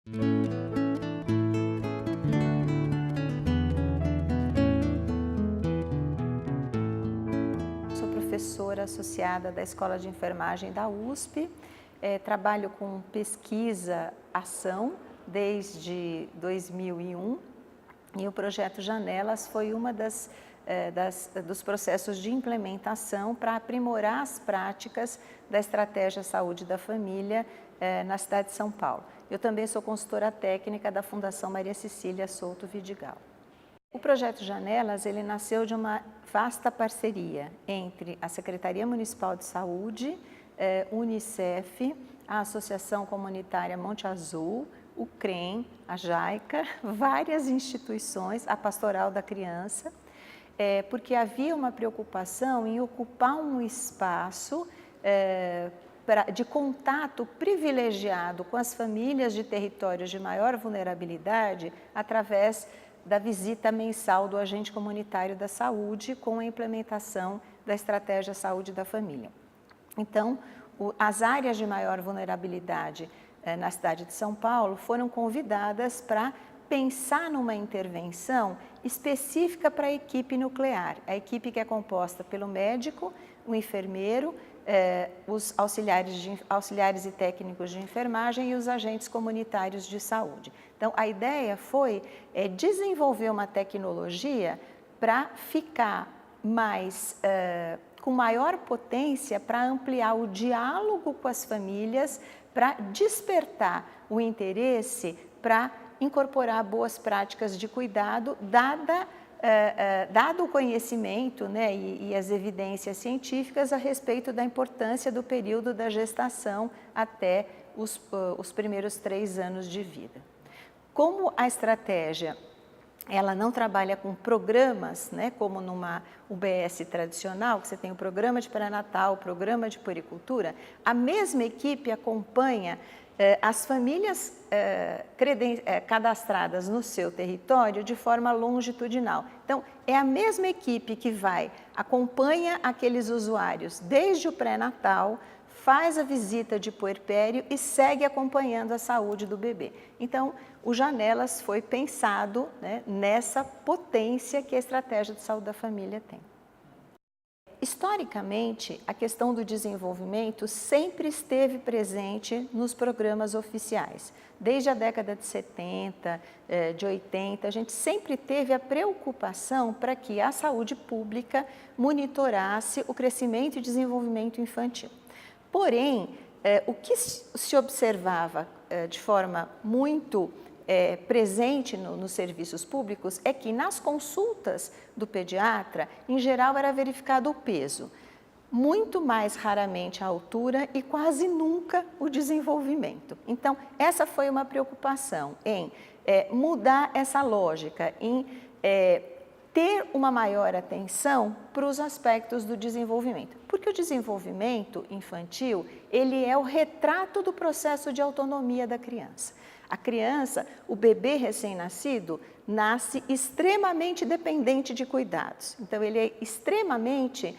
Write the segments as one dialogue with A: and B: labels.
A: Sou professora associada da Escola de Enfermagem da USP, trabalho com pesquisa-ação desde 2001 e o projeto Janelas foi uma dos processos de implementação para aprimorar as práticas da Estratégia Saúde da Família na cidade de São Paulo. Eu também sou consultora técnica da Fundação Maria Cecília Souto Vidigal. O projeto Janelas, ele nasceu de uma vasta parceria entre a Secretaria Municipal de Saúde, Unicef, a Associação Comunitária Monte Azul, o CREM, a JAICA, várias instituições, a Pastoral da Criança, porque havia uma preocupação em ocupar um espaço de contato privilegiado com as famílias de territórios de maior vulnerabilidade através da visita mensal do agente comunitário da saúde com a implementação da Estratégia Saúde da Família. Então, as áreas de maior vulnerabilidade na cidade de São Paulo foram convidadas para pensar numa intervenção específica para a equipe nuclear, a equipe que é composta pelo médico, o enfermeiro, os auxiliares e técnicos de enfermagem e os agentes comunitários de saúde. Então, a ideia foi desenvolver uma tecnologia para ficar com maior potência para ampliar o diálogo com as famílias, para despertar o interesse para incorporar boas práticas de cuidado, dado o conhecimento, né, e as evidências científicas a respeito da importância do período da gestação até os primeiros 3 anos de vida. Como a estratégia ela não trabalha com programas, né, como numa UBS tradicional, que você tem o programa de pré-natal, o programa de puericultura, a mesma equipe acompanha as famílias cadastradas no seu território de forma longitudinal. Então, é a mesma equipe que acompanha aqueles usuários desde o pré-natal, faz a visita de puerpério e segue acompanhando a saúde do bebê. Então, o Janelas foi pensado, né, nessa potência que a Estratégia de Saúde da Família tem. Historicamente, a questão do desenvolvimento sempre esteve presente nos programas oficiais. Desde a década de 70, de 80, a gente sempre teve a preocupação para que a saúde pública monitorasse o crescimento e desenvolvimento infantil. Porém, o que se observava de forma muito presente nos serviços públicos é que nas consultas do pediatra, em geral, era verificado o peso, muito mais raramente a altura e quase nunca o desenvolvimento. Então, essa foi uma preocupação em mudar essa lógica, em ter uma maior atenção para os aspectos do desenvolvimento. Porque o desenvolvimento infantil, ele é o retrato do processo de autonomia da criança. A criança, o bebê recém-nascido, nasce extremamente dependente de cuidados. Então, ele é extremamente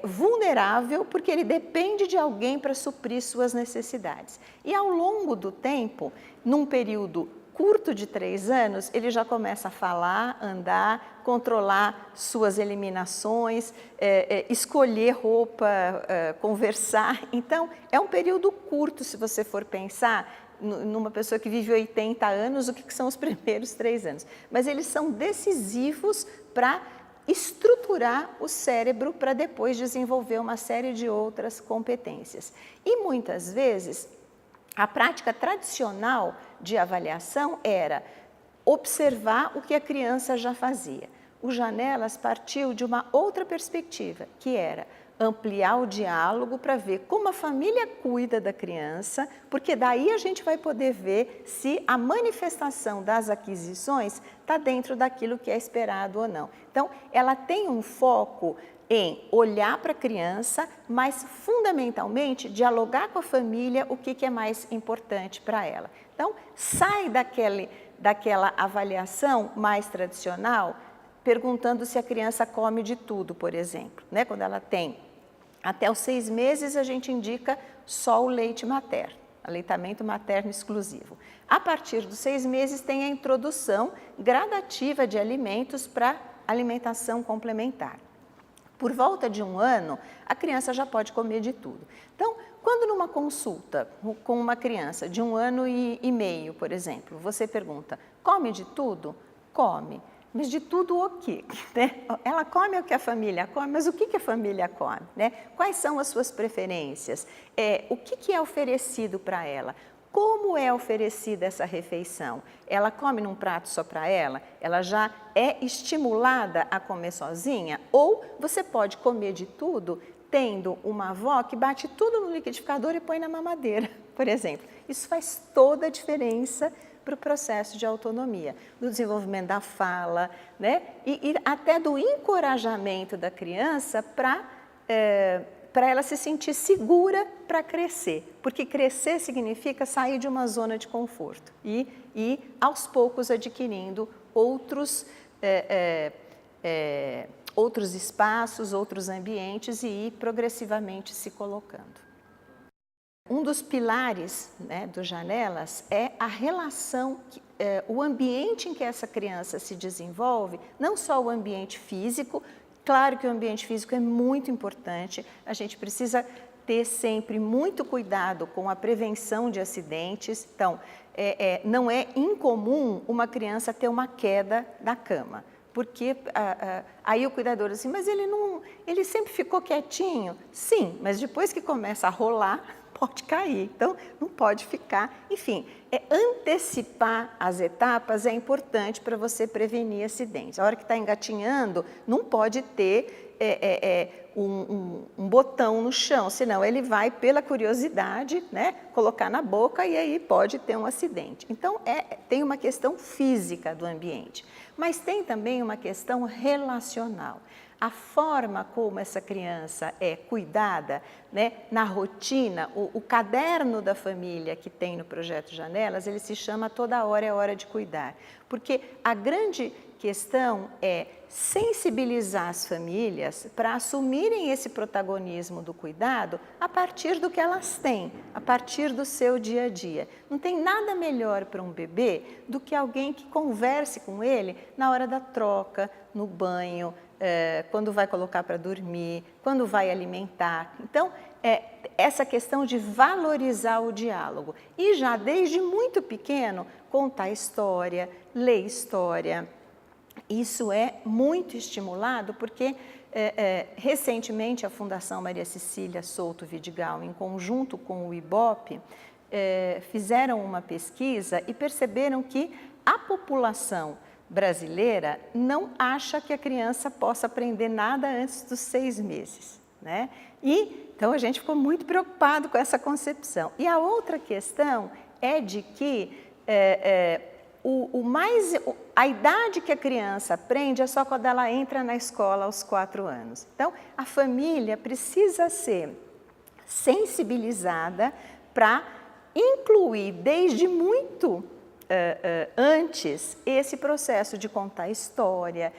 A: vulnerável porque ele depende de alguém para suprir suas necessidades. E ao longo do tempo, num período curto de 3 anos, ele já começa a falar, andar, controlar suas eliminações, escolher roupa, conversar. Então, é um período curto, se você for pensar, numa pessoa que vive 80 anos, o que são os primeiros 3 anos. Mas eles são decisivos para estruturar o cérebro para depois desenvolver uma série de outras competências. E muitas vezes, a prática tradicional de avaliação era observar o que a criança já fazia. O Janelas partiu de uma outra perspectiva, que era ampliar o diálogo para ver como a família cuida da criança, porque daí a gente vai poder ver se a manifestação das aquisições está dentro daquilo que é esperado ou não. Então, ela tem um foco em olhar para a criança, mas fundamentalmente dialogar com a família o que é mais importante para ela. Então, sai daquela avaliação mais tradicional, perguntando se a criança come de tudo, por exemplo, né? Quando ela tem até os 6 meses, a gente indica só o leite materno. aleitamento materno exclusivo. A partir dos 6 meses tem a introdução gradativa de alimentos para alimentação complementar. Por volta de 1 ano, a criança já pode comer de tudo. Então, quando numa consulta com uma criança de 1 ano e meio, por exemplo, você pergunta, come de tudo? Come. Mas de tudo o quê? Né? Ela come o que a família come, mas o que a família come? Né? Quais são as suas preferências? O que é oferecido para ela? Como é oferecida essa refeição? Ela come num prato só para ela? Ela já é estimulada a comer sozinha? Ou você pode comer de tudo tendo uma avó que bate tudo no liquidificador e põe na mamadeira, por exemplo. Isso faz toda a diferença para o processo de autonomia, do desenvolvimento da fala, né? E até do encorajamento da criança para ela se sentir segura para crescer, porque crescer significa sair de uma zona de conforto e aos poucos adquirindo outros espaços, outros ambientes e ir progressivamente se colocando. Um dos pilares, né, do Janelas é a relação, o ambiente em que essa criança se desenvolve, não só o ambiente físico, claro que o ambiente físico é muito importante, a gente precisa ter sempre muito cuidado com a prevenção de acidentes, então não é incomum uma criança ter uma queda da cama. Porque aí o cuidador assim, mas ele sempre ficou quietinho. Sim, mas depois que começa a rolar, pode cair, então não pode ficar. Enfim, antecipar as etapas é importante para você prevenir acidentes. A hora que está engatinhando, não pode ter um botão no chão, senão ele vai, pela curiosidade, né, colocar na boca e aí pode ter um acidente. Então, tem uma questão física do ambiente, mas tem também uma questão relacional. A forma como essa criança é cuidada, né, na rotina, o caderno da família que tem no Projeto Janelas, ele se chama Toda Hora é Hora de Cuidar, porque a grande questão é sensibilizar as famílias para assumirem esse protagonismo do cuidado a partir do que elas têm, a partir do seu dia a dia. Não tem nada melhor para um bebê do que alguém que converse com ele na hora da troca, no banho, quando vai colocar para dormir, quando vai alimentar. Então, essa questão de valorizar o diálogo. E já desde muito pequeno, contar história, ler história. Isso é muito estimulado porque, recentemente, a Fundação Maria Cecília Souto Vidigal, em conjunto com o IBOP, fizeram uma pesquisa e perceberam que a população brasileira não acha que a criança possa aprender nada antes dos 6 meses, né? Então, a gente ficou muito preocupado com essa concepção. E a outra questão é de que a idade que a criança aprende é só quando ela entra na escola aos 4 anos. Então, a família precisa ser sensibilizada para incluir desde muito antes esse processo de contar história,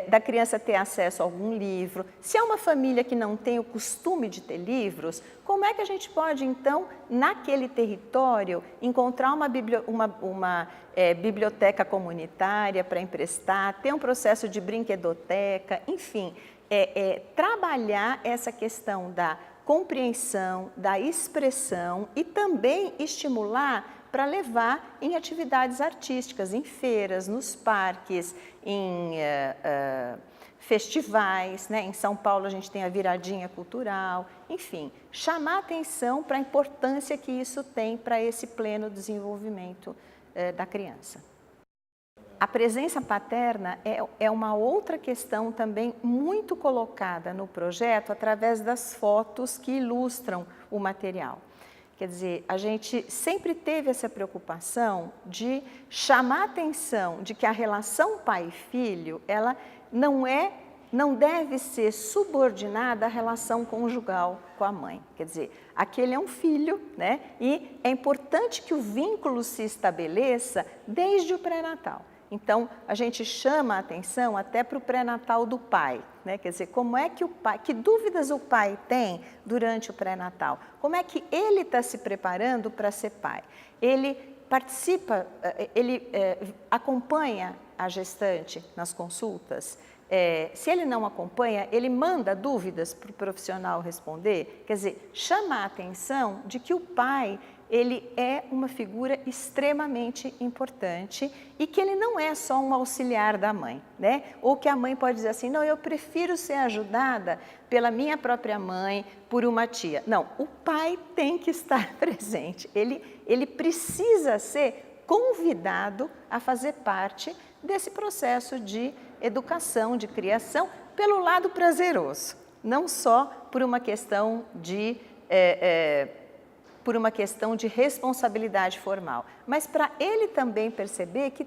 A: da criança ter acesso a algum livro. Se é uma família que não tem o costume de ter livros, como é que a gente pode, então, naquele território, encontrar uma biblioteca comunitária para emprestar, ter um processo de brinquedoteca, enfim, trabalhar essa questão da compreensão, da expressão e também estimular para levar em atividades artísticas, em feiras, nos parques, em festivais, né? Em São Paulo a gente tem a viradinha cultural, enfim, chamar atenção para a importância que isso tem para esse pleno desenvolvimento da criança. A presença paterna é uma outra questão também muito colocada no projeto através das fotos que ilustram o material. Quer dizer, a gente sempre teve essa preocupação de chamar a atenção de que a relação pai e filho, ela não deve ser subordinada à relação conjugal com a mãe. Quer dizer, aquele é um filho, né? E é importante que o vínculo se estabeleça desde o pré-natal. Então, a gente chama a atenção até para o pré-natal do pai, né? Quer dizer, como é que o pai, que dúvidas o pai tem durante o pré-natal? Como é que ele está se preparando para ser pai? Ele participa, ele acompanha a gestante nas consultas? Se ele não acompanha, ele manda dúvidas para o profissional responder? Quer dizer, chama a atenção de que o pai, ele é uma figura extremamente importante e que ele não é só um auxiliar da mãe, né? Ou que a mãe pode dizer assim, não, eu prefiro ser ajudada pela minha própria mãe, por uma tia. Não, o pai tem que estar presente, ele precisa ser convidado a fazer parte desse processo de educação, de criação, pelo lado prazeroso, não só por uma questão de responsabilidade formal, mas para ele também perceber que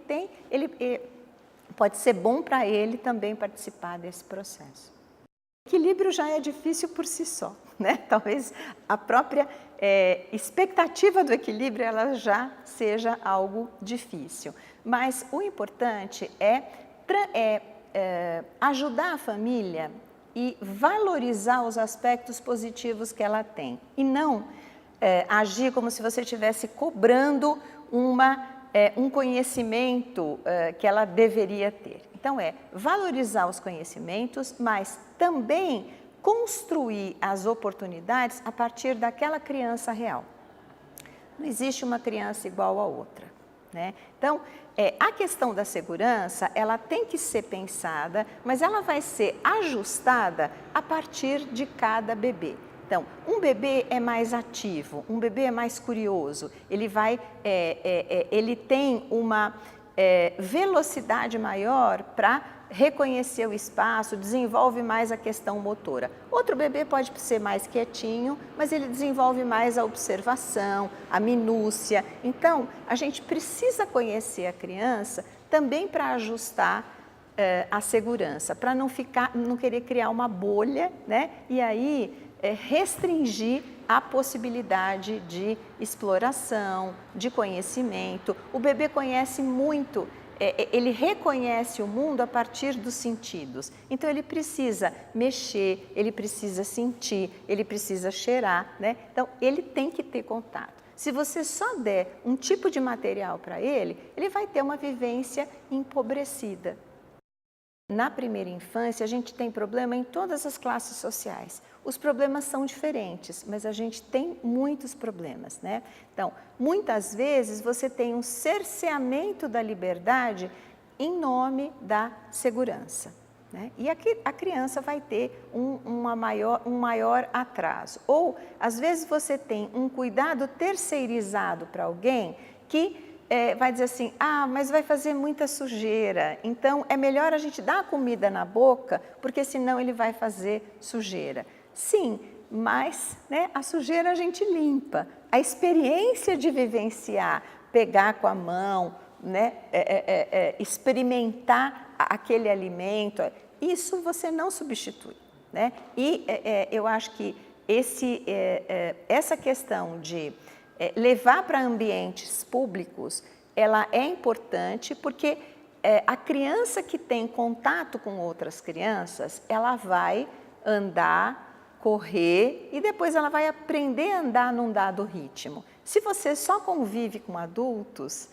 A: pode ser bom para ele também participar desse processo. O equilíbrio já é difícil por si só, né? Talvez a própria expectativa do equilíbrio ela já seja algo difícil, mas o importante é ajudar a família e valorizar os aspectos positivos que ela tem e não agir como se você estivesse cobrando um conhecimento que ela deveria ter. Então, valorizar os conhecimentos, mas também construir as oportunidades a partir daquela criança real. Não existe uma criança igual a outra, né? Então, a questão da segurança, ela tem que ser pensada, mas ela vai ser ajustada a partir de cada bebê. Então, um bebê é mais ativo, um bebê é mais curioso, ele tem uma velocidade maior para reconhecer o espaço, desenvolve mais a questão motora. Outro bebê pode ser mais quietinho, mas ele desenvolve mais a observação, a minúcia. Então, a gente precisa conhecer a criança também para ajustar a segurança, para não querer criar uma bolha, né? E aí restringir a possibilidade de exploração, de conhecimento. O bebê conhece muito, ele reconhece o mundo a partir dos sentidos. Então, ele precisa mexer, ele precisa sentir, ele precisa cheirar, né? Então, ele tem que ter contato. Se você só der um tipo de material para ele vai ter uma vivência empobrecida. Na primeira infância, a gente tem problema em todas as classes sociais. Os problemas são diferentes, mas a gente tem muitos problemas, né? Então, muitas vezes você tem um cerceamento da liberdade em nome da segurança, né? E aqui a criança vai ter um maior atraso. Ou, às vezes, você tem um cuidado terceirizado para alguém que vai dizer assim, mas vai fazer muita sujeira, então é melhor a gente dar a comida na boca, porque senão ele vai fazer sujeira. Sim, mas né, a sujeira a gente limpa. A experiência de vivenciar, pegar com a mão, né, experimentar aquele alimento, isso você não substitui, né? E eu acho que essa questão de levar para ambientes públicos, ela é importante porque a criança que tem contato com outras crianças, ela vai andar, correr e depois ela vai aprender a andar num dado ritmo. Se você só convive com adultos,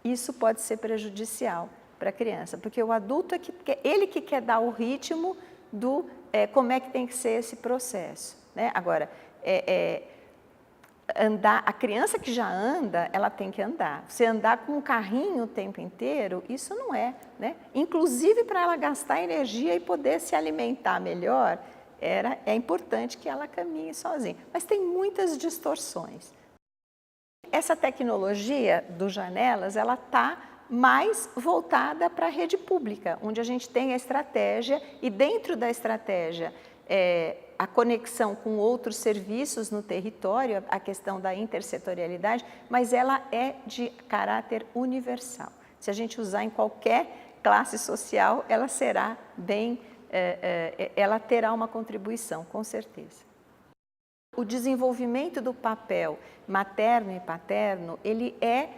A: isso pode ser prejudicial para a criança, porque o adulto ele que quer dar o ritmo do como é que tem que ser esse processo, né? Agora, a criança que já anda, ela tem que andar. Você andar com um carrinho o tempo inteiro, isso não é, né? Inclusive para ela gastar energia e poder se alimentar melhor, é importante que ela caminhe sozinha. Mas tem muitas distorções. Essa tecnologia do Janelas, ela está mais voltada para a rede pública, onde a gente tem a estratégia e dentro da estratégia a conexão com outros serviços no território, a questão da intersetorialidade, mas ela é de caráter universal. Se a gente usar em qualquer classe social, ela será ela terá uma contribuição, com certeza. O desenvolvimento do papel materno e paterno, ele é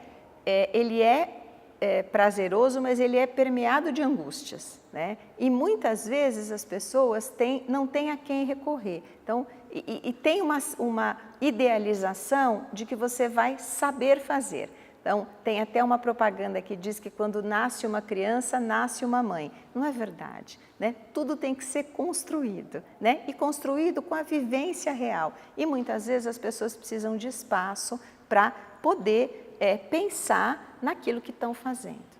A: prazeroso, mas ele é permeado de angústias, né? E muitas vezes as pessoas não têm a quem recorrer. Então, tem uma idealização de que você vai saber fazer. Então, tem até uma propaganda que diz que quando nasce uma criança, nasce uma mãe. Não é verdade, né? Tudo tem que ser construído, né? E construído com a vivência real. E muitas vezes as pessoas precisam de espaço para poder pensar naquilo que estão fazendo.